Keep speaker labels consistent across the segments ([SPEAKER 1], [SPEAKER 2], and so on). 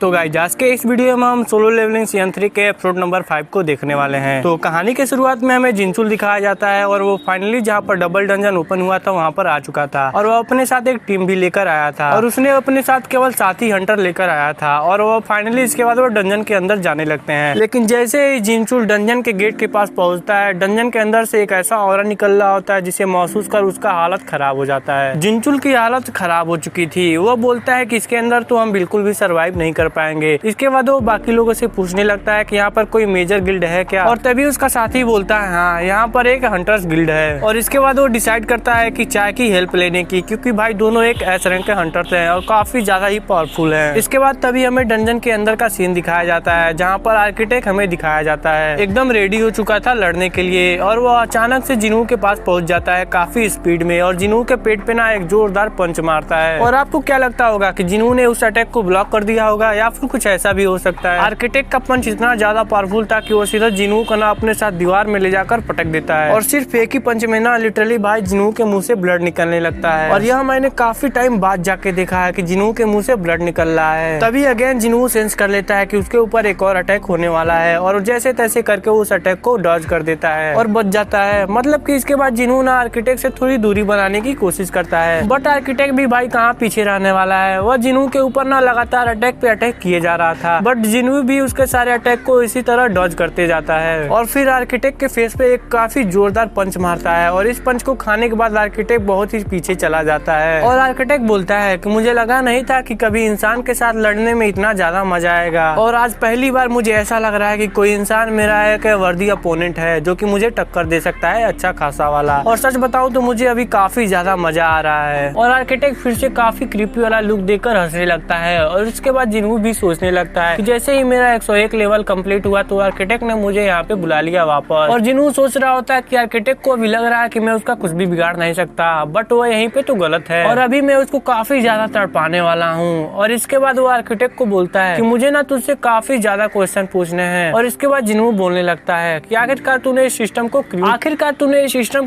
[SPEAKER 1] तो गाइस आज के इस वीडियो में हम सोलो लेवलिंग सीजन 3 के एपिसोड नंबर 5 को देखने वाले हैं। तो कहानी के शुरुआत में हमें जिनचुल दिखाया जाता है और वो फाइनली जहाँ पर डबल डंजन ओपन हुआ था वहाँ पर आ चुका था और वो अपने साथ एक टीम भी लेकर आया था और उसने अपने साथ केवल 7 ही हंटर लेकर आया था और वो फाइनली इसके बाद वो डंजन के अंदर जाने लगते हैं। लेकिन जैसे ही जिनचुल डंजन के गेट के पास पहुँचता है, डंजन के अंदर से एक ऐसा ऑरा निकल रहा होता है जिसे महसूस कर उसका हालत खराब हो जाता है। जिनचुल की हालत खराब हो चुकी थी। वो बोलता है कि इसके अंदर तो हम बिल्कुल भी सर्वाइव नहीं कर पाएंगे। इसके बाद वो बाकी लोगों से पूछने लगता है कि यहाँ पर कोई मेजर गिल्ड है क्या, और तभी उसका साथी बोलता है हाँ यहाँ पर एक हंटर्स गिल्ड है। और इसके बाद वो डिसाइड करता है कि चाय की हेल्प लेने की, क्योंकि भाई दोनों एक एस रैंक के हंटर्स हैं और काफी ज्यादा ही पावरफुल हैं। इसके बाद तभी हमें डंजन के अंदर का सीन दिखाया जाता है जहाँ पर आर्किटेक्ट हमें दिखाया जाता है एकदम रेडी हो चुका था लड़ने के लिए, और वो अचानक से जिनू के पास पहुंच जाता है काफी स्पीड में और जिनू के पेट पे ना एक जोरदार पंच मारता है। और आपको क्या लगता होगा कि जिनू ने उस अटैक को ब्लॉक कर दिया होगा या फिर कुछ ऐसा भी हो सकता है। आर्किटेक्ट का पंच इतना ज्यादा पावरफुल था कि वो सीधा जिनू को ना अपने साथ दीवार में ले जाकर पटक देता है और सिर्फ एक ही पंच में ना लिटरली भाई जिनू के मुंह से ब्लड निकलने लगता है। और यह मैंने काफी टाइम बाद जाके देखा है कि जिनू के मुंह से ब्लड निकल रहा है। तभी अगेन जिनू सेंस कर लेता है कि उसके ऊपर एक और अटैक होने वाला है और जैसे तैसे करके उस अटैक को डॉज कर देता है और बच जाता है। मतलब कि इसके बाद जिनू ना आर्किटेक्ट से थोड़ी दूरी बनाने की कोशिश करता है, बट आर्किटेक्ट भी भाई कहाँ पीछे रहने वाला है। वह जिनू के ऊपर ना लगातार अटैक पे अटैक किए जा रहा था, बट जिनू भी उसके सारे अटैक को इसी तरह डॉज करते जाता है। और फिर आर्किटेक्ट के फेस पे एक काफी जोरदार पंच मारता है और इस पंच को खाने के बाद आर्किटेक्ट बहुत ही पीछे चला जाता है। और आर्किटेक्ट बोलता है कि मुझे लगा नहीं था कि कभी इंसान के साथ लड़ने में इतना ज्यादा मजा आएगा, और आज पहली बार मुझे ऐसा लग रहा है कि कोई इंसान मेरा एक वर्दी अपोनेंट है जो कि मुझे टक्कर दे सकता है अच्छा खासा वाला। और सच बताऊं तो मुझे अभी काफी ज्यादा मजा आ रहा है। और आर्किटेक्ट फिर से काफी क्रीपी वाला लुक देकर हंसने लगता है और उसके बाद जिनू भी सोचने लगता है कि जैसे ही मेरा 101 लेवल कंप्लीट हुआ तो आर्किटेक्ट ने मुझे यहाँ पे बुला लिया वापस। और जिनू सोच रहा होता है कि आर्किटेक्ट को अभी लग रहा है कि मैं उसका कुछ भी बिगाड़ नहीं सकता, बट वो यहीं पे तो गलत है और अभी मैं उसको काफी ज्यादा तड़पाने वाला हूँ। और इसके बाद वो आर्किटेक्ट को बोलता है कि मुझे ना तुझसे काफी ज्यादा क्वेश्चन पूछने हैं। और इसके बाद जिनू बोलने लगता है कि आखिरकार तूने इस सिस्टम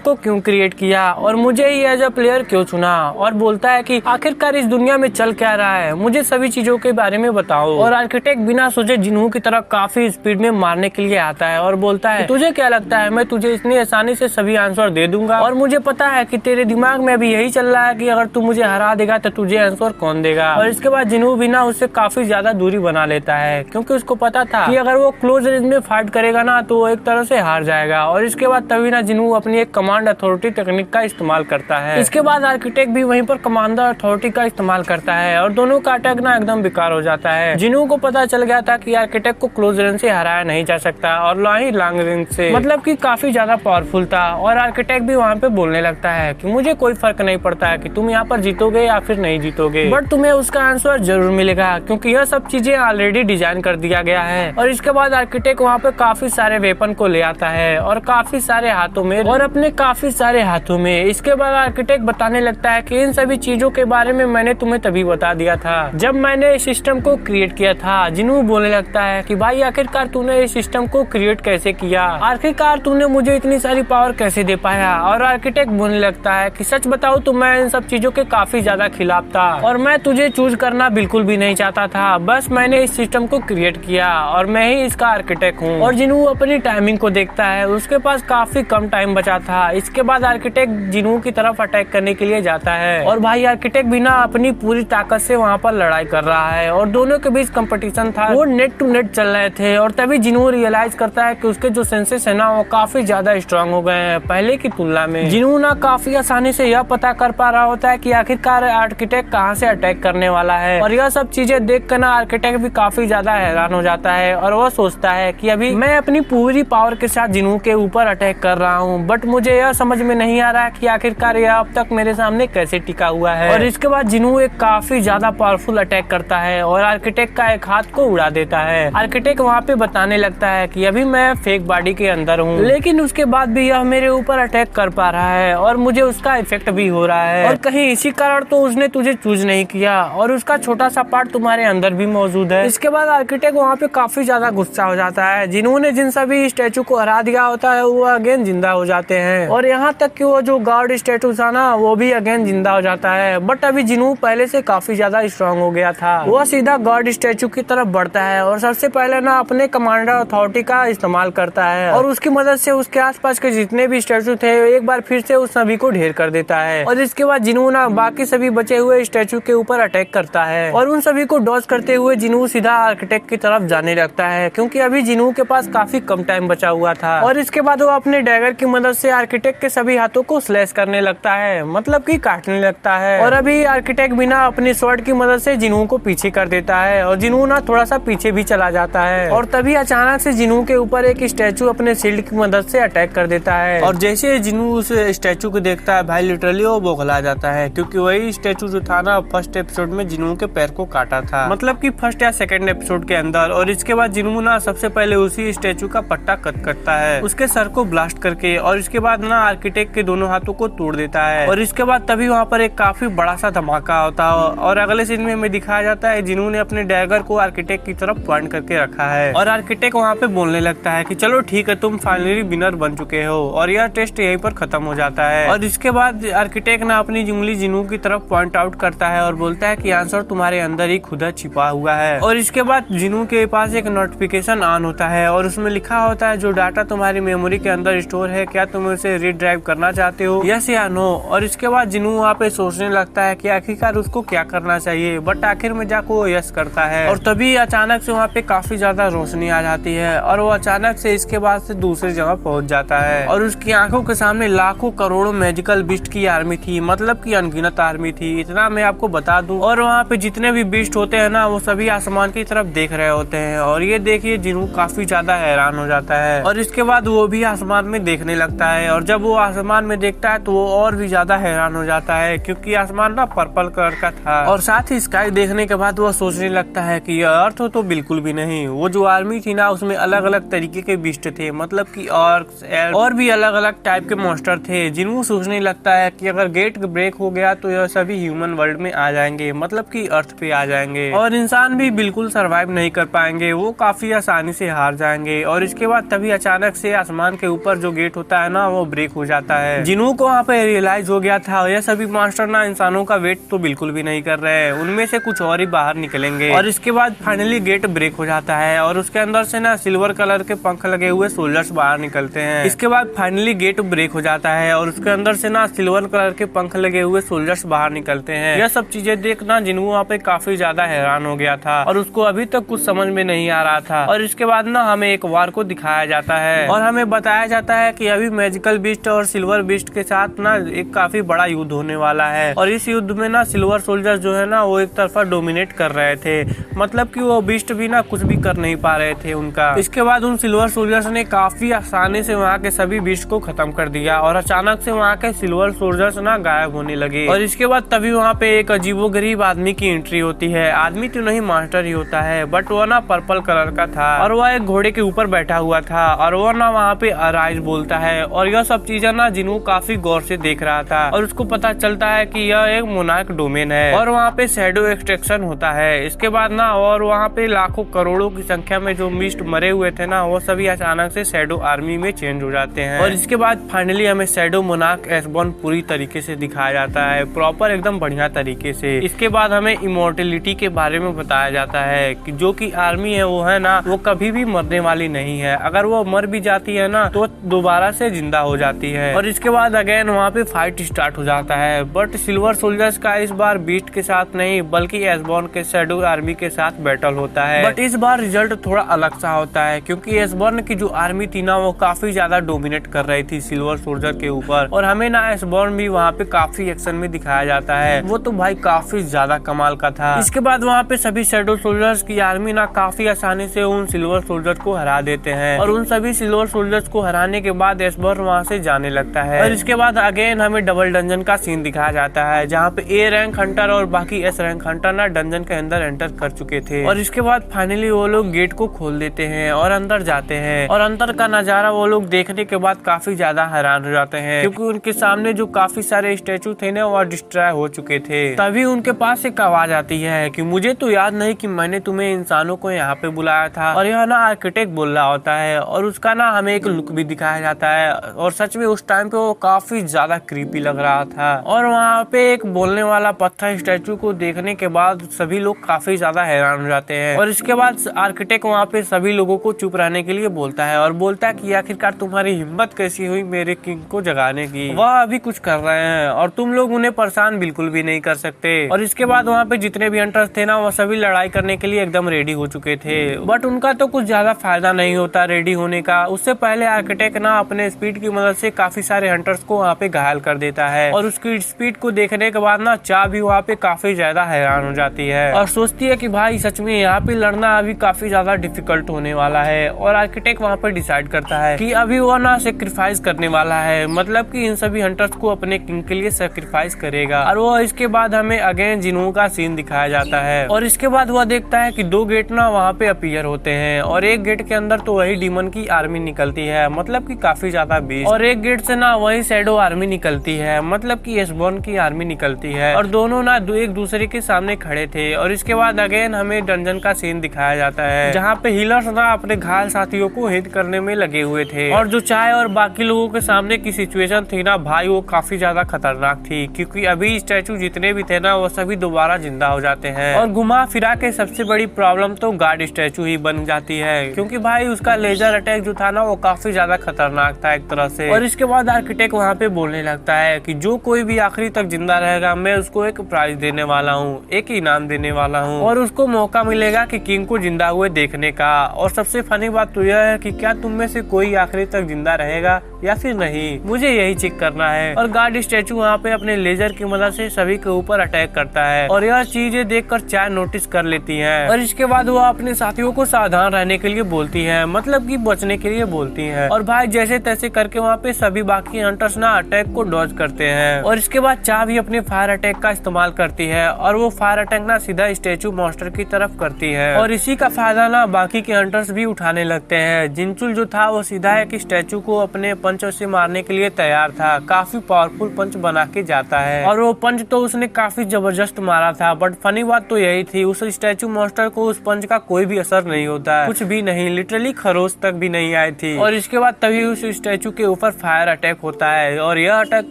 [SPEAKER 1] को क्यों क्रिएट किया और मुझे ही एज अ प्लेयर क्यों चुना। और बोलता है कि आखिरकार इस दुनिया में चल क्या रहा है, मुझे सभी चीजों के बारे में बताओ। और आर्किटेक्ट बिना सोचे जिनू की तरफ काफी स्पीड में मारने के लिए आता है और बोलता है तुझे क्या लगता है मैं तुझे इतनी आसानी से सभी आंसर दे दूंगा, और मुझे पता है कि तेरे दिमाग में अभी यही चल रहा है कि अगर तू मुझे हरा देगा तो तुझे आंसर कौन देगा। और इसके बाद जिनू भी ना उससे काफी ज्यादा दूरी बना लेता है क्योंकि उसको पता था कि अगर वो क्लोज रेंज में फाइट करेगा ना तो वो एक तरह से हार जाएगा। और इसके बाद तभी ना जिनू अपनी एक कमांड अथॉरिटी टेक्निक का इस्तेमाल करता है। इसके बाद आर्किटेक्ट भी वहीं पर कमांडर अथॉरिटी का इस्तेमाल करता है और दोनों का अटैक ना एकदम बेकार हो जाता है। जिनू को पता चल गया था कि आर्किटेक्ट को क्लोज रेंज से हराया नहीं जा सकता और लॉन्ग रेंज से, मतलब कि काफी ज्यादा पावरफुल था। और आर्किटेक्ट भी वहाँ पे बोलने लगता है कि मुझे कोई फर्क नहीं पड़ता है कि तुम यहाँ पर जीतोगे या फिर नहीं जीतोगे, बट तुम्हें उसका आंसर जरूर मिलेगा क्योंकि यह सब चीजें ऑलरेडी डिजाइन कर दिया गया है। और इसके बाद आर्किटेक्ट वहाँ पे काफी सारे वेपन को ले आता है और काफी सारे हाथों में और अपने काफी सारे हाथों में। इसके बाद आर्किटेक्ट बताने लगता है कि इन सभी चीजों के बारे में मैंने तुम्हें तभी बता दिया था जब मैंने इस सिस्टम को क्रिएट किया था। जिनू बोलने लगता है कि भाई आखिरकार तूने इस सिस्टम को क्रिएट कैसे किया, आखिरकार तूने मुझे इतनी सारी पावर कैसे दे पाया। और आर्किटेक्ट बोलने लगता है कि सच बताऊं तो मैं इन सब चीजों के काफी ज्यादा खिलाफ था और मैं तुझे चूज करना बिल्कुल भी नहीं चाहता था, बस मैंने इस सिस्टम को क्रिएट किया और मैं ही इसका आर्किटेक्ट हूँ। और जिनू अपनी टाइमिंग को देखता है, उसके पास काफी कम टाइम बचा था। इसके बाद आर्किटेक्ट जिनू की तरफ अटैक करने के लिए जाता है और भाई आर्किटेक्ट भी ना अपनी पूरी ताकत से वहाँ पर लड़ाई कर रहा है और दोनों के बीच कंपटीशन था, वो नेट टू नेट चल रहे थे। और तभी जिनू रियलाइज करता है कि उसके जो सेंसेस है ना वो काफी ज्यादा स्ट्रांग हो गए हैं पहले की तुलना में। जिनू ना काफी आसानी से यह पता कर पा रहा होता है कि आखिरकार आर्किटेक्ट कहाँ से अटैक करने वाला है। और यह सब चीजें देख कर ना आर्किटेक्ट भी काफी ज्यादा हैरान हो जाता है और वह सोचता है कि अभी मैं अपनी पूरी पावर के साथ जिनू के ऊपर अटैक कर रहा हूँ, बट मुझे यह समझ में नहीं आ रहा है कि आखिरकार यह अब तक मेरे सामने कैसे टिका हुआ है। और इसके बाद जिनू एक काफी ज्यादा पावरफुल अटैक करता है और आर्किटेक्ट का एक हाथ को उड़ा देता है। आर्किटेक्ट वहाँ पे बताने लगता है कि अभी मैं फेक बॉडी के अंदर हूँ, लेकिन उसके बाद भी यह मेरे ऊपर अटैक कर पा रहा है और मुझे उसका इफेक्ट भी हो रहा है। और कहीं इसी कारण तो उसने तुझे चूज नहीं किया और उसका छोटा सा पार्ट तुम्हारे अंदर भी मौजूद है। इसके बाद आर्किटेक्ट वहाँ पे काफी ज्यादा गुस्सा हो जाता है। जिन्होंने जिन सभी स्टैचू को हरा दिया होता है वो अगेन जिंदा हो जाते हैं और यहाँ तक कि वो जो गार्ड स्टैचू था ना वो भी अगेन जिंदा हो जाता है। बट अभी जिनू पहले से काफी ज्यादा स्ट्रांग हो गया था, वो सीधा गॉड स्टैचू की तरफ बढ़ता है और सबसे पहले ना अपने कमांडर अथॉरिटी का इस्तेमाल करता है और उसकी मदद से उसके आसपास के जितने भी स्टैचू थे एक बार फिर से उस सभी को ढेर कर देता है। और इसके बाद जिनू ना बाकी सभी बचे हुए स्टैचू के ऊपर अटैक करता है और उन सभी को डॉज करते हुए जिनू सीधा आर्किटेक्ट की तरफ जाने लगता है, क्योंकि अभी जिनू के पास काफी कम टाइम बचा हुआ था। और इसके बाद वो अपने डैगर की मदद से आर्किटेक्ट के सभी हाथों को स्लैश करने लगता है, मतलब कि काटने लगता है। और अभी आर्किटेक्ट बिना अपनी स्वॉर्ड की मदद से जिनू को पीछे कर देता है और जिनू ना थोड़ा सा पीछे भी चला जाता है। और तभी अचानक से जिनू के ऊपर एक स्टैचू अपने शील्ड की मदद से अटैक कर देता है। और जैसे जिनू उस स्टैचू को देखता है भाई लिटरली वो बौखला जाता है, क्योंकि वही स्टैचू जो था ना फर्स्ट एपिसोड में जिनू के पैर को काटा था, मतलब कि फर्स्ट या सेकंड एपिसोड के अंदर। और इसके बाद जिनू ना सबसे पहले उसी स्टैचू का पट्टा कट करता है उसके सर को ब्लास्ट करके, और इसके बाद ना आर्किटेक्ट के दोनों हाथों को तोड़ देता है। और इसके बाद तभी वहाँ पर एक काफी बड़ा सा धमाका होता है और अगले सीन में हमें दिखाया जाता है जिनू ने अपने डैगर को आर्किटेक्ट की तरफ पॉइंट करके रखा है और आर्किटेक्ट वहाँ पे बोलने लगता है कि चलो ठीक है तुम फाइनली विनर बन चुके हो, और यह टेस्ट यहीं पर खत्म हो जाता है। और इसके बाद आर्किटेक्ट ना अपनी उंगली जिनू की तरफ पॉइंट आउट करता है और बोलता है कि आंसर तुम्हारे अंदर ही खुदा छिपा हुआ है। और इसके बाद जिनू के पास एक नोटिफिकेशन ऑन होता है और उसमें लिखा होता है जो डाटा तुम्हारी मेमोरी के अंदर स्टोर है क्या तुम उसे रीड्राइव करना चाहते हो, यस या नो। और इसके बाद जिनू वहाँ पे सोचने लगता है कि आखिरकार उसको क्या करना चाहिए, बट आखिर में जाकर वो यस करता है। और तभी अचानक से वहाँ पे काफी ज्यादा रोशनी आ जाती है और वो अचानक से इसके बाद से दूसरी जगह पहुँच जाता है और उसकी आंखों के सामने लाखों करोड़ों मैजिकल बीस्ट की आर्मी थी, मतलब की अनगिनत आर्मी थी, इतना मैं आपको बता दूं। और वहाँ पे जितने भी बीस्ट होते हैं ना वो सभी आसमान की तरफ देख रहे होते हैं और ये देखिए जिनू काफी ज्यादा हैरान हो जाता है। और इसके बाद वो भी आसमान में देखने लगता है और जब वो आसमान में देखता है तो वो और भी ज्यादा हैरान हो जाता है, क्योंकि आसमान ना पर्पल कलर का था। और साथ ही स्काई देखने के बाद वो सोचने लगता है कि यह अर्थ हो तो बिल्कुल भी नहीं, वो जो आर्मी थी ना उसमें अलग अलग तरीके के बीस्ट थे, मतलब की और भी अलग अलग टाइप के मॉन्स्टर थे। जिनू सोचने लगता है कि अगर गेट ब्रेक हो गया तो यह सभी ह्यूमन वर्ल्ड में आ जाएंगे, मतलब कि अर्थ पे आ जाएंगे और इंसान भी बिल्कुल सरवाइव नहीं कर पाएंगे, वो काफी आसानी से हार जाएंगे। और इसके बाद तभी अचानक से आसमान के ऊपर जो गेट होता है ना वो ब्रेक हो जाता है। जिनू को वहाँ पे रियलाइज हो गया था यह सभी मॉन्स्टर ना इंसानों का वेट तो बिल्कुल भी नहीं कर रहे हैं, उनमें से कुछ और ही बाहर निकलेंगे। और इसके बाद फाइनली गेट ब्रेक हो जाता है और उसके अंदर से ना सिल्वर कलर के पंख लगे हुए सोल्जर्स बाहर निकलते हैं। इसके बाद फाइनली गेट ब्रेक हो जाता है और उसके अंदर से ना सिल्वर कलर के पंख लगे हुए सोल्जर्स बाहर निकलते हैं। यह सब चीजें देखना जिनू वहाँ पे काफी ज्यादा हैरान हो गया था और उसको अभी तक कुछ समझ में नहीं आ रहा था। और इसके बाद ना हमें एक वार को दिखाया जाता है और हमें बताया जाता है कि अभी मैजिकल बीस्ट और सिल्वर बीस्ट के साथ ना एक काफी बड़ा युद्ध होने वाला है और इस युद्ध में ना सिल्वर सोल्जर्स जो है ना वो एक तरफा डोमिनेट कर रहे थे, मतलब कि वो बीस्ट भी ना कुछ भी कर नहीं पा रहे थे उनका। इसके बाद उन सिल्वर सोल्जर्स ने काफी आसानी से वहाँ के सभी बीस्ट को खत्म कर दिया और अचानक से वहाँ के सिल्वर सोल्जर्स ना गायब होने लगे। और इसके बाद तभी वहाँ पे एक अजीबोगरीब आदमी की एंट्री होती है। आदमी तो नहीं मास्टर ही होता है, बट वो ना पर्पल कलर का था और वह एक घोड़े के ऊपर बैठा हुआ था और वो ना वहाँ पे अराइज बोलता है और यह सब चीजें ना जिनू काफी गौर से देख रहा था और उसको पता चलता है कि यह एक मोनार्क डोमेन है और वहाँ पे शैडो एक्सट्रैक्शन होता है। इसके बाद ना और वहाँ पे लाखों करोड़ों की संख्या में जो बीस्ट मरे हुए थे ना वो सभी अचानक से शैडो आर्मी में चेंज हो जाते हैं। और इसके बाद फाइनली हमें शैडो मोनार्क एसबॉर्न पूरी तरीके से दिखाया जाता है, प्रॉपर एकदम बढ़िया तरीके से। इसके बाद हमें इमोर्टेलिटी के बारे में बताया जाता है कि जो की आर्मी है वो है ना वो कभी भी मरने वाली नहीं है, अगर वो मर भी जाती है ना तो दोबारा से जिंदा हो जाती है। और इसके बाद अगेन वहाँ पे फाइट स्टार्ट हो जाता है, बट सिल्वर सोल्जर्स का इस बार बीस्ट के साथ नहीं बल्कि एसबॉर्न के शैडो आर्मी के साथ बैटल होता है। बट इस बार रिजल्ट थोड़ा अलग सा होता है, क्योंकि एसबॉर्न की जो आर्मी थी ना वो काफी ज्यादा डोमिनेट कर रही थी सिल्वर सोल्जर के ऊपर और हमें ना एसबॉर्न भी वहाँ पे काफी एक्शन में दिखाया जाता है, वो तो भाई काफी ज्यादा कमाल का था। इसके बाद वहाँ पे सभी शैडो सोल्जर्स की आर्मी ना काफी आसानी से उन सिल्वर सोल्जर्स को हरा देते हैं और उन सभी सिल्वर सोल्जर्स को हराने के बाद एसबॉर्न वहाँ से जाने लगता है। और इसके बाद अगेन हमें डबल डंजन का सीन दिखाया जाता है जहाँ पे ए रैंक हंटर और बाकी एस रैंक हंटर ना डंजन के अंदर एंटर कर चुके थे। और इसके बाद फाइनली वो लोग गेट को खोल देते हैं और अंदर जाते हैं और अंदर का नजारा वो लोग देखने के बाद काफी ज्यादा हैरान हो जाते हैं, क्योंकि उनके सामने जो काफी सारे स्टेचू थे ना वो डिस्ट्रॉय हो चुके थे। तभी उनके पास एक आवाज आती है कि मुझे तो याद नहीं कि मैंने तुम्हें इंसानों को यहाँ पे बुलाया था। और यह ना आर्किटेक्ट बोल रहा होता है और उसका ना हमें एक लुक भी दिखाया जाता है और सच में उस टाइम पे वो काफी ज्यादा क्रीपी लग रहा था। और वहाँ पे एक बोलने वाला पत्थर स्टैचू को देखने के बाद सभी लोग काफी ज्यादा हैरान हो जाते हैं। और इसके बाद आर्किटेक्ट वहाँ पे सभी लोगों को चुप रहने के लिए बोलता है और बोलता है कि आखिरकार तुम्हारी हिम्मत कैसी हुई मेरे किंग को जगाने की, वह अभी कुछ कर रहे हैं और तुम लोग उन्हें परेशान बिल्कुल भी नहीं कर सकते। और इसके बाद वहाँ पे जितने भी हंटर्स थे ना, वो सभी लड़ाई करने के लिए एकदम रेडी हो चुके थे, बट उनका तो कुछ ज्यादा फायदा नहीं होता रेडी होने का। उससे पहले आर्किटेक्ट ना अपने स्पीड की मदद से काफी सारे हंटर्स को वहाँ पे घायल कर देता है और उसकी स्पीड को देखने के बाद ना चा भी वहाँ पे काफी ज्यादा हैरान हो जाती है और सोचती है कि भाई सच में यहाँ पे लड़ना अभी काफी ज्यादा डिफिकल्ट होने वाला है। और आर्किटेक्ट वहाँ पे डिसाइड करता है कि अभी वो ना सेक्रीफाइस करने वाला है, मतलब कि इन सभी हंटर्स को अपने किंग के लिए सेक्रीफाइस करेगा। और वो इसके बाद हमें अगेन जिनू का सीन दिखाया जाता है और इसके बाद वह देखता है कि 2 गेट ना वहाँ पे अपीयर होते हैं और एक गेट के अंदर तो वही डीमन की आर्मी निकलती है, मतलब कि काफी ज्यादा बीस्ट, और एक गेट से ना वही शैडो आर्मी निकलती है, मतलब कि एसबॉर्न की आर्मी निकलती है और दोनों ना एक दूसरे के सामने खड़े थे। और इसके बाद अगेन हमें डंजन का सीन दिखाया जाता है जहाँ पे हीलर्स ना अपने घायल साथियों को हिट करने में लगे हुए थे और जो चाय और बाकी लोगों के सामने की सिचुएशन थी ना भाई, वो काफी ज्यादा खतरनाक थी, क्योंकि अभी स्टैचू जितने भी थे ना वो सभी दोबारा जिंदा हो जाते हैं। और घुमा फिरा के सबसे बड़ी प्रॉब्लम तो गार्ड स्टैचू ही बन जाती है, क्योंकि भाई उसका लेजर अटैक जो था ना वो काफी ज्यादा खतरनाक था एक तरह से। और इसके बाद आर्किटेक्ट वहाँ पे बोलने लगता है कि जो कोई भी आखिरी तक जिंदा रहेगा मैं उसको एक प्राइज देने वाला हूँ, एक इनाम देने वाला हूँ और उसको मौका मिलेगा कि किंग को जिंदा हुए देखने का। और सबसे फनी बात तो यह है कि क्या तुम में से कोई आखिरी तक जिंदा रहेगा या फिर नहीं, मुझे यही चेक करना है। और गार्ड स्टैचू वहाँ पे अपने लेजर की मदद से सभी के ऊपर अटैक करता है और यह चीजें देखकर चाय नोटिस कर लेती है और इसके बाद वो अपने साथियों को सावधान रहने के लिए बोलती है, मतलब कि बचने के लिए बोलती है। और भाई जैसे तैसे करके वहाँ पे सभी बाकी हंटर्स ना अटैक को डॉज करते हैं और इसके बाद चाय भी अपने फायर अटैक का इस्तेमाल करती है और वो फायर अटैक ना सीधा स्टैचू मॉन्स्टर की तरफ करती है और इसी का फायदा ना बाकी के हंटर्स भी उठाने लगते हैं। जिनचुल जो था वो सीधा एक स्टैचू को अपने पंचों से मारने के लिए तैयार था, काफी पावरफुल पंच बना के जाता है और वो पंच तो उसने काफी जबरदस्त मारा था, बट फनी बात तो यही थी उस स्टैचू मॉन्स्टर को उस पंच का कोई भी असर नहीं होता, कुछ भी नहीं, लिटरली खरोच तक भी नहीं आई थी। और इसके बाद तभी उस स्टैचू के ऊपर फायर अटैक होता है और यह अटैक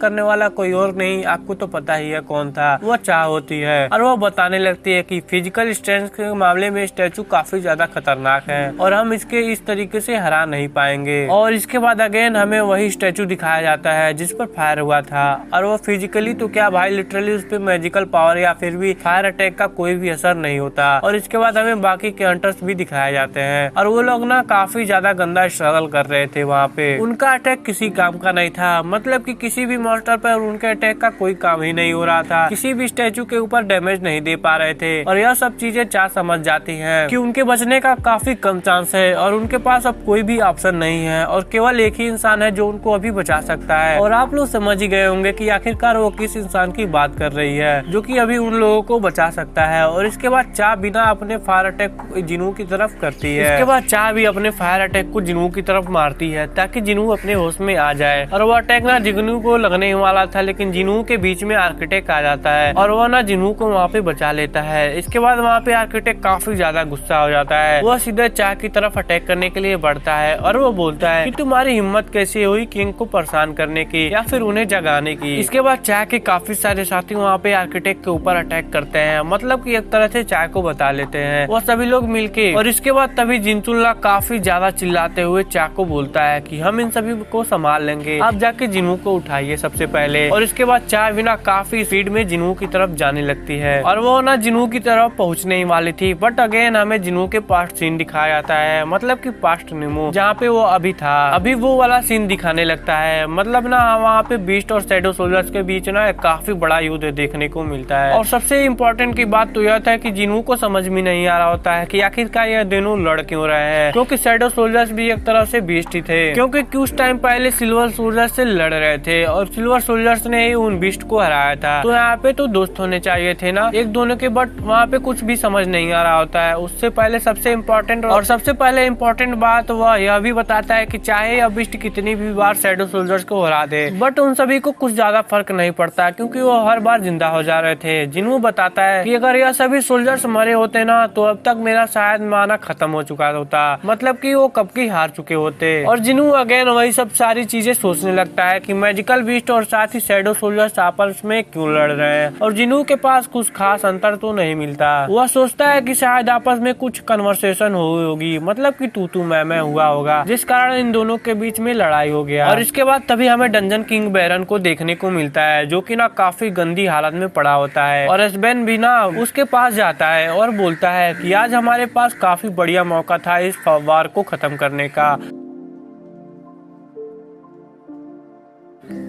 [SPEAKER 1] करने वाला कोई और नहीं, आपको तो पता ही है कौन था, वो चाह होती है। और वो बताने लगती है कि फिजिकल स्ट्रेंथ के मामले में स्टैचू काफी ज्यादा खतरनाक है और हम इसके इस तरीके से हरा नहीं पाएंगे। और इसके बाद अगेन हमें वही स्टैचू दिखाया जाता है जिस पर फायर हुआ था और वो फिजिकली तो क्या भाई लिटरली उस पर मैजिकल पावर या फिर भी फायर अटैक का कोई भी असर नहीं होता। और इसके बाद हमें बाकी के हंटर्स भी दिखाए जाते हैं और वो लोग ना काफी ज्यादा गंदा स्ट्रगल कर रहे थे वहाँ पे, उनका अटैक किसी काम का नहीं था, मतलब कि किसी भी मॉन्स्टर पर उनके अटैक का कोई काम ही नहीं हो रहा था, किसी भी स्टैचू के ऊपर डैमेज नहीं दे पा रहे थे। और यह सब चीजें चाह समझ जाती हैं कि उनके बचने का काफी कम चांस है और उनके पास अब कोई भी ऑप्शन नहीं है और केवल एक ही इंसान है जो उनको अभी बचा सकता है। और आप लोग समझ ही गए होंगे कि आखिरकार वो किस इंसान की बात कर रही है जो कि अभी उन लोगों को बचा सकता है। और इसके बाद चाह बिना अपने फायर अटैक जिनू की तरफ करती है, इसके बाद चाह भी अपने फायर अटैक को जिनू की तरफ मारती है ताकि जिनू अपने होश में आ जाए। और वो अटैक ना जिनू को लगने वाला था, लेकिन जिनू के बीच में आर्किटेक्ट आ जाता है और वो ना जिनू को वहाँ पे बचा लेता है। इसके बाद वहाँ पे आर्किटेक्ट काफी ज्यादा गुस्सा हो जाता है, वो सीधे चाह की तरफ अटैक करने के लिए बढ़ता है और वो बोलता है कि तुम्हारी हिम्मत कैसे हुई किंग को परेशान करने की या फिर उन्हें जगाने की। इसके बाद चाह के काफी सारे साथी वहाँ पे आर्किटेक्ट के ऊपर अटैक करते हैं, मतलब कि एक तरह से चाह को बता लेते हैं वो सभी लोग मिलके। और इसके बाद तभी जिनचुल्ला काफी ज्यादा चिल्लाते हुए चाह को बोलता है कि हम इन सभी को संभाल लेंगे, आप जाके जिनू को उठाइए सबसे पहले। और इसके बाद चाह बिना काफी स्पीड में जिनू की तरफ जाने लगती है और वो ना जिनू की तरफ पहुंचने ही वाली थी, बट अगेन हमें जिनू के पास्ट सीन दिखाया जाता है, मतलब कि पास्ट निमो जहाँ पे वो अभी था, अभी वो वाला सीन दिखाने लगता है। मतलब ना वहाँ पे बीस्ट और शैडो सोल्जर्स के बीच ना काफी बड़ा युद्ध देखने को मिलता है। और सबसे इम्पोर्टेंट की बात तो यह था कि जिनू को समझ में नहीं आ रहा होता है कि आखिरकार ये दोनों लड़ क्यों रहे हैं, क्योंकि शैडो सोल्जर्स भी एक तरह से बीस्ट ही थे, क्योंकि कुछ टाइम पहले सिल्वर सोल्जर्स से लड़ रहे थे और सिल्वर सोल्जर्स ने ही उन बीस्ट को हराया था। तो यहाँ पे तो दोस्त होने चाहिए थे ना एक दोनों के, बट वहाँ पे कुछ भी समझ नहीं आ रहा होता है। उससे पहले सबसे इम्पोर्टेंट बात वह यह भी बताता है कि चाहे यह बीस्ट कितनी भी बार शैडो सोल्जर्स को हरा दे, बट उन सभी को कुछ ज्यादा फर्क नहीं पड़ता क्योंकि वो हर बार जिंदा हो जा रहे थे। जिनू बताता है कि अगर यह सभी सोल्जर्स मरे होते ना तो अब तक मेरा शायद माना खत्म हो चुका होता, मतलब कि वो कब की हार चुके होते। और जिनू अगेन वही सब सारी चीजें सोचने लगता है कि मैजिकल बीस्ट और साथ ही शैडो सोल्जर्स आपस में क्यों लड़ रहे हैं और जिनू के पास कुछ खास अंतर तो नहीं मिल मिलता। वह सोचता है कि शायद आपस में कुछ कन्वर्सेशन हुई होगी, मतलब कि तू मैं हुआ होगा, जिस कारण इन दोनों के बीच में लड़ाई हो गया। और इसके बाद तभी हमें डंजन किंग बैरन को देखने को मिलता है, जो कि ना काफी गंदी हालत में पड़ा होता है। और एसबेन भी ना उसके पास जाता है और बोलता है कि आज हमारे पास काफी बढ़िया मौका था इस वार को खत्म करने का।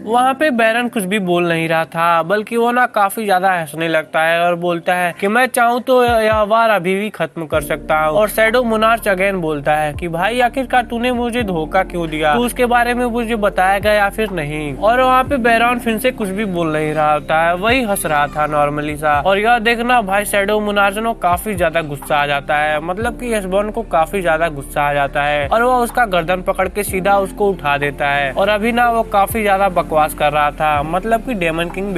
[SPEAKER 1] वहाँ पे बैरन कुछ भी बोल नहीं रहा था, बल्कि वो ना काफी ज्यादा हंसने लगता है और बोलता है कि मैं चाहूँ तो यह वार अभी भी खत्म कर सकता हूँ। और शैडो मोनार्च अगेन बोलता है कि भाई आखिरकार तूने मुझे धोखा क्यों दिया, तू उसके बारे में मुझे बताया गया या फिर नहीं। और वहाँ पे बैरन फिर से कुछ भी बोल नहीं रहा होता है, वही हंस रहा था नॉर्मली सा। और यह देखना भाई शैडो मोनार्च को काफी ज्यादा गुस्सा आ जाता है, मतलब की एसबॉर्न को काफी ज्यादा गुस्सा आ जाता है और वह उसका गर्दन पकड़ के सीधा उसको उठा देता है। और अभी ना वो काफी ज्यादा बकवास कर रहा था, मतलब कि डेमन किंग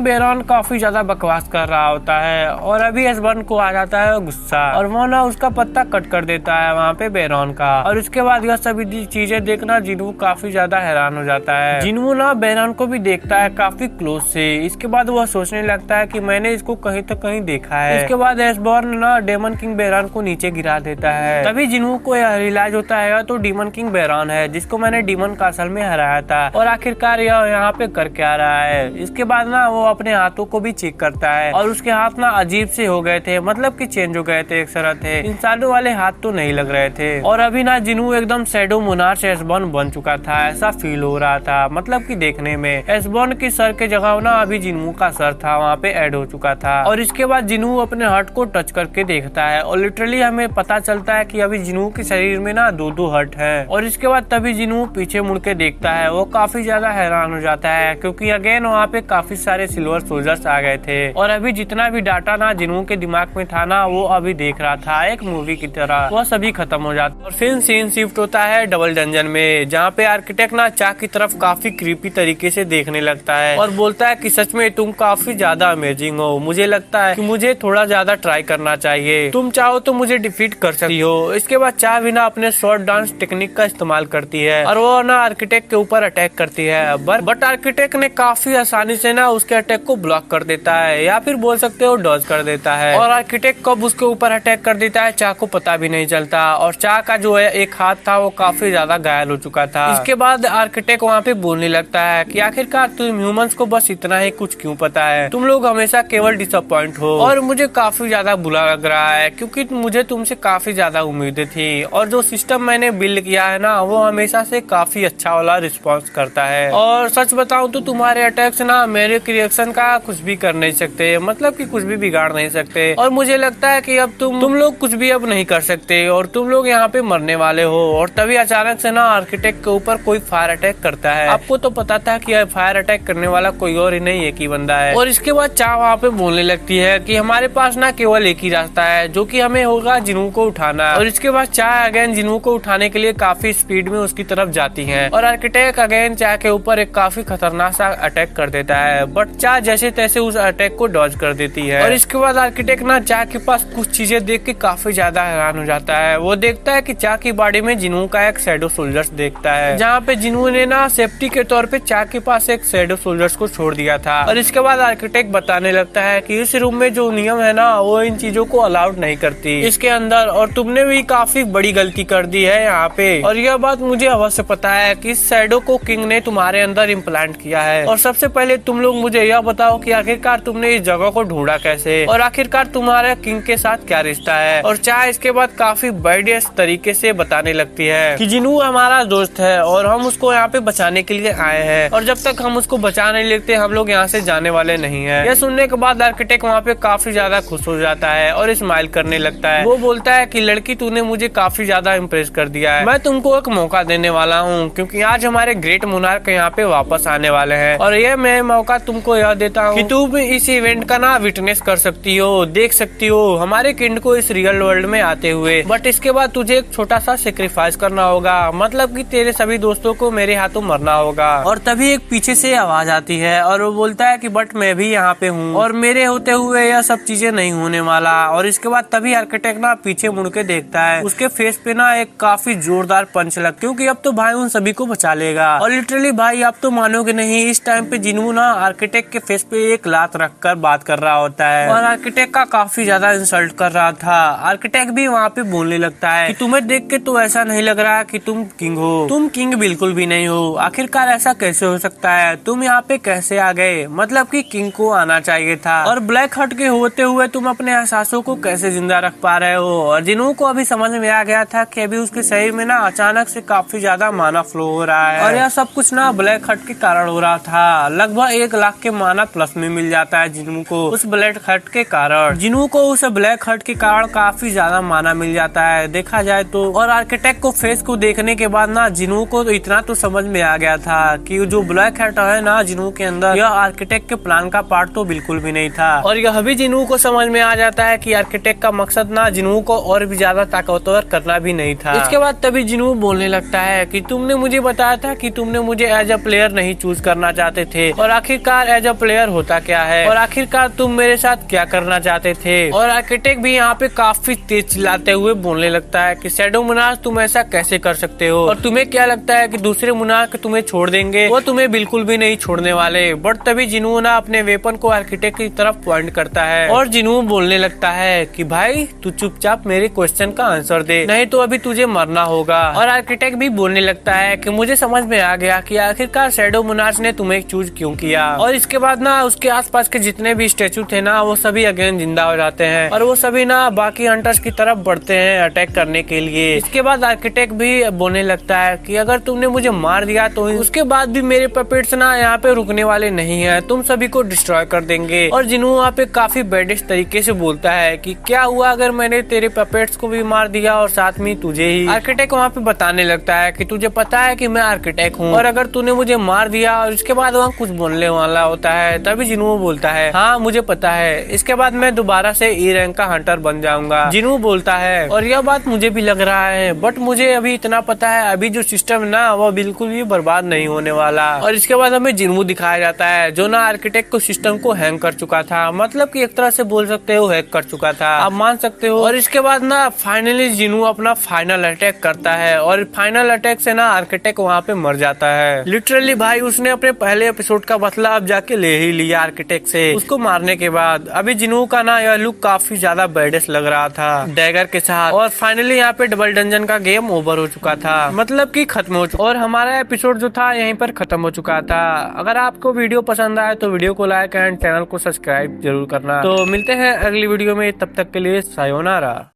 [SPEAKER 1] बेरॉन काफी ज्यादा बकवास कर रहा होता है। और अभी एसबर्न को आ जाता है गुस्सा और वो ना उसका पत्ता कट कर देता है वहाँ पे बेरॉन का। और उसके बाद यह सभी चीजें देखना जिन्हू काफी ज्यादा हैरान हो जाता है। जिन्हू ना बेरॉन को भी देखता है काफी क्लोज से। इसके बाद वह सोचने लगता है कि मैंने इसको कहीं तो कहीं देखा है। इसके बाद एसबॉर्न ना डेमन किंग बेरॉन को नीचे गिरा देता है। तभी जिन्हू को यह रियलाइज होता है तो डेमन किंग बेरॉन है, जिसको मैंने डीमन कासल में हराया था। और आखिरकार यह यहाँ पे करके आ रहा है। इसके बाद ना वो अपने हाथों को भी चेक करता है और उसके हाथ ना अजीब से हो गए थे, मतलब कि चेंज हो गए थे, एक तरह थे इंसानों वाले हाथ तो नहीं लग रहे थे। और अभी ना जिन्हू एकदम शैडो मोनार्च एसबॉर्न बन चुका था, ऐसा फील हो रहा था। मतलब कि देखने में एसबॉर्न की सर के जगह ना अभी जिन्हू का सर था वहाँ पे ऐड हो चुका था। और इसके बाद जिन्हू अपने हार्ट को टच करके देखता है और लिटरली हमें पता चलता है कि अभी जिन्हू के शरीर में ना दो हार्ट है। और इसके बाद तभी जिन्हू पीछे मुड़ के देखता है, वो काफी ज्यादा हैरान हो जाता है क्योंकि अगेन वहाँ पे काफी सारे सिल्वर सोल्जर्स आ गए थे। और अभी जितना भी डाटा ना जिन्हू के दिमाग में था ना, वो अभी देख रहा था एक मूवी की तरह, वह सभी खत्म हो जाता। और फिर सीन शिफ्ट होता है डबल डंजन में, जहाँ पे आर्किटेक्ट ना चा की तरफ काफी क्रीपी तरीके से देखने लगता है और बोलता है कि सच में तुम काफी ज्यादा अमेजिंग हो, मुझे लगता है कि मुझे थोड़ा ज्यादा ट्राई करना चाहिए, तुम चाहो तो मुझे डिफीट कर सकती हो। इसके बाद चा भी ना अपने शॉर्ट डांस टेक्निक का इस्तेमाल करती है और वो ना आर्किटेक्ट के ऊपर अटैक करती है। बट आर्किटेक्ट ने काफी आसानी से ना उसके अटैक को ब्लॉक कर देता है, या फिर बोल सकते हो डॉज कर देता है। और आर्किटेक्ट कब उसके ऊपर अटैक कर देता है चा को पता भी नहीं चलता। और चा का जो है एक हाथ था वो काफी ज्यादा घायल हो चुका था। इसके बाद आर्किटेक्ट वहाँ पे बोलने लगता है कि आखिरकार तुम ह्यूमंस को बस इतना ही कुछ क्यों पता है, तुम लोग हमेशा केवल डिसअपॉइंट हो। और मुझे काफी ज्यादा बुरा लग रहा है क्योंकि मुझे तुमसे काफी ज्यादा उम्मीदें थी और जो सिस्टम मैंने बिल्ड किया है ना, वो हमेशा से काफी अच्छा वाला रिस्पॉन्स करता है। और सच बताऊं तो तुम्हारे अटैक्स ना मेरे क्रिएशन का कुछ भी कर नहीं सकते, मतलब कि कुछ भी बिगाड़ नहीं सकते। और मुझे लगता है कि अब तुम लोग कुछ भी अब नहीं कर सकते और तुम लोग यहाँ पे मरने वाले हो। और तभी अचानक से ना आर्किटेक्ट के ऊपर कोई फायर अटैक करता है। आपको तो पता था कि फायर अटैक करने वाला कोई और ही नहीं एक ही बंदा है। और इसके बाद चा वहाँ पे बोलने लगती है कि हमारे पास ना केवल एक ही रास्ता है, जो कि हमें होगा जिन्हू को उठाना। और इसके बाद चा अगेन जिन्हू को उठाने के लिए काफी स्पीड में उसकी तरफ जाती है और आर्किटेक्ट अगेन चा के ऊपर एक काफी खतरनाक सा अटैक कर देता है। बट चा जैसे तैसे उस अटैक को डॉज कर देती है। और इसके बाद आर्किटेक्ट ना चा के पास कुछ चीजें देख के काफी ज्यादा हैरान हो जाता है। वो देखता है कि चा की बॉडी में जिन्हू का एक शैडो सोल्जर्स देखता है, जहाँ पे जिन्हू ने ना सेफ्टी के तौर पे चा के पास एक शैडो सोल्जर्स को छोड़ दिया था। और इसके बाद आर्किटेक्ट बताने लगता है कि इस रूम में जो नियम है ना, वो इन चीजों को अलाउड नहीं करती इसके अंदर, और तुमने भी काफी बड़ी गलती कर दी है यहाँ पे। और यह बात मुझे अवश्य पता है कि इस शैडो को किंग ने तुम्हारे अंदर इम्प्लांट किया है। और सबसे पहले तुम लोग मुझे यह बताओ कि आखिरकार तुमने इस जगह को ढूंढा कैसे, और आखिरकार तुम्हारे किंग के साथ क्या रिश्ता है। और चाहे इसके बाद काफी बड़े तरीके से बताने लगती है कि जिन्हू हमारा दोस्त है और हम उसको यहाँ पे बचाने के लिए आए हैं, और जब तक हम उसको बचा नहीं लेते हम लोग यहाँ से जाने वाले नहीं है। यह सुनने के बाद आर्किटेक्ट वहाँ पे काफी ज्यादा खुश हो जाता है और स्माइल करने लगता है। वो बोलता है कि लड़की तूने मुझे काफी ज्यादा इम्प्रेस कर दिया है, मैं तुमको एक मौका देने वाला हूँ क्योंकि आज हमारे ग्रेट मोनार्क यहाँ पे वापस आने वाले हैं। और ये मैं मौका तुमको यह देता हूँ कि तुम इस इवेंट का ना विटनेस कर सकती हो, देख सकती हो हमारे किंग को इस रियल वर्ल्ड में आते हुए। बट इसके बाद तुझे एक छोटा सा सेक्रीफाइस करना होगा, मतलब कि तेरे सभी दोस्तों को मेरे हाथों मरना होगा। और तभी एक पीछे से आवाज आती है और वो बोलता है कि बट मैं भी यहाँ पे हूँ और मेरे होते हुए यह सब चीजें नहीं होने वाला। और इसके बाद तभी आर्किटेक्ट ना पीछे मुड़ के देखता है, उसके फेस पे ना एक काफी जोरदार पंच लग, क्योंकि अब तो भाई उन सभी को बचा लेगा। और लिटरली लिटरली भाई आप तो मानोगे नहीं, इस टाइम पे जिन्हों ना आर्किटेक्ट के फेस पे एक लात रखकर बात कर रहा होता है और आर्किटेक्ट का काफी ज्यादा इंसल्ट कर रहा था। आर्किटेक्ट भी वहाँ पे बोलने लगता है कि तुम्हें देख के तो ऐसा नहीं लग रहा कि तुम किंग हो, तुम किंग बिल्कुल भी नहीं हो, आखिरकार ऐसा कैसे हो सकता है, तुम यहाँ पे कैसे आ गए, मतलब कि किंग को आना चाहिए था, और ब्लैक हट के होते हुए तुम अपने एहसासों को कैसे जिंदा रख पा रहे हो। और जिन्हों को अभी समझ में आ गया था कि अभी उसके शरीर में ना अचानक से काफी ज्यादा माना फ्लो हो रहा है और यह सब कुछ ना ब्लैक हट के कारण हो रहा था। लगभग 1 लाख के माना प्लस में मिल जाता है जिन्हों को उस ब्लैक हट के कारण, जिन्हों को उस ब्लैक हट के कारण काफी ज्यादा माना मिल जाता है देखा जाए तो। और आर्किटेक्ट को फेस को देखने के बाद ना जिन्हों को तो इतना तो समझ में आ गया था कि जो ब्लैक हट है ना जिन्हों के अंदर, यह आर्किटेक्ट के प्लान का पार्ट तो बिल्कुल भी नहीं था। और यह भी जिन्हों को समझ में आ जाता है कि आर्किटेक्ट का मकसद ना जिन्हों को और भी ज्यादा ताकतवर करना भी नहीं था। इसके बाद तभी जिन्हों बोलने लगता है कि तुमने मुझे बताया था कि तुमने मुझे एज अ प्लेयर नहीं चूज करना चाहते थे, और आखिरकार एज अ प्लेयर होता क्या है, और आखिरकार तुम मेरे साथ क्या करना चाहते थे। और आर्किटेक्ट भी यहाँ पे काफी तेज चिल्लाते हुए बोलने लगता है कि शैडो मोनार्क तुम ऐसा कैसे कर सकते हो, और तुम्हें क्या लगता है कि दूसरे मोनार्क तुम्हें छोड़ देंगे, वो तुम्हें बिल्कुल भी नहीं छोड़ने वाले। बट तभी जिन्हों ना अपने वेपन को आर्किटेक्ट की तरफ पॉइंट करता है और जिन्हों बोलने लगता है कि भाई तू चुपचाप मेरे क्वेश्चन का आंसर दे, नहीं तो अभी तुझे मरना होगा। और आर्किटेक्ट भी बोलने लगता है कि मुझे समझ में आ गया कि आखिरकार शैडो मोनार्क ने तुम्हें चूज क्यों किया। और इसके बाद ना उसके आसपास के जितने भी स्टेचू थे ना वो सभी अगेन जिंदा हो जाते हैं और वो सभी ना बाकी हंटर्स की तरफ बढ़ते हैं अटैक करने के लिए। इसके बाद आर्किटेक्ट भी बोलने लगता है कि अगर तुमने मुझे मार दिया तो उसके बाद भी मेरे पपेट्स ना यहाँ पे रुकने वाले नहीं है, तुम सभी को डिस्ट्रॉय कर देंगे। और जिन्हों वहाँ पे काफी बैडिश तरीके से बोलता है कि क्या हुआ अगर मैंने तेरे पपेट्स को भी मार दिया और साथ में तुझे ही। आर्किटेक्ट वहाँ पे बताने लगता है कि तुझे पता है कि मैं आर्किटेक्ट हूँ, और अगर तूने मुझे मार दिया, और इसके बाद वहाँ कुछ बोलने वाला होता है। तभी जिन्हों बोलता है हाँ मुझे पता है, इसके बाद मैं दोबारा से E रैंक का हंटर बन जाऊंगा। जिन्हों बोलता है और यह बात मुझे भी लग रहा है, बट मुझे अभी इतना पता है अभी जो सिस्टम है ना वो बिल्कुल भी बर्बाद नहीं होने वाला। और इसके बाद हमें जिन्हों दिखाया जाता है जो ना आर्किटेक्ट को सिस्टम को हैंग कर चुका था, मतलब कि एक तरह से बोल सकते हो हैक कर चुका था, आप मान सकते हो। और इसके बाद ना फाइनली जिन्हों अपना फाइनल अटैक करता है और फाइनल अटैक से ना आर्किटेक्ट वहाँ पे मर जाता है। लिटरली भाई उसने अपने पहले एपिसोड का बदला अब जाके ले ही लिया आर्किटेक्ट से उसको मारने के बाद। अभी जिन्हों का ना यह लुक काफी ज्यादा बैडेस्ट लग रहा था डैगर के साथ, और फाइनली यहाँ पे डबल डंजन का गेम ओवर हो चुका था, मतलब कि खत्म हो चुका, और हमारा एपिसोड जो था यहीं पर खत्म हो चुका था। अगर आपको वीडियो पसंद आए तो वीडियो को लाइक एंड चैनल को सब्सक्राइब जरूर करना। तो मिलते हैं अगली वीडियो में, तब तक के लिए सायोनारा।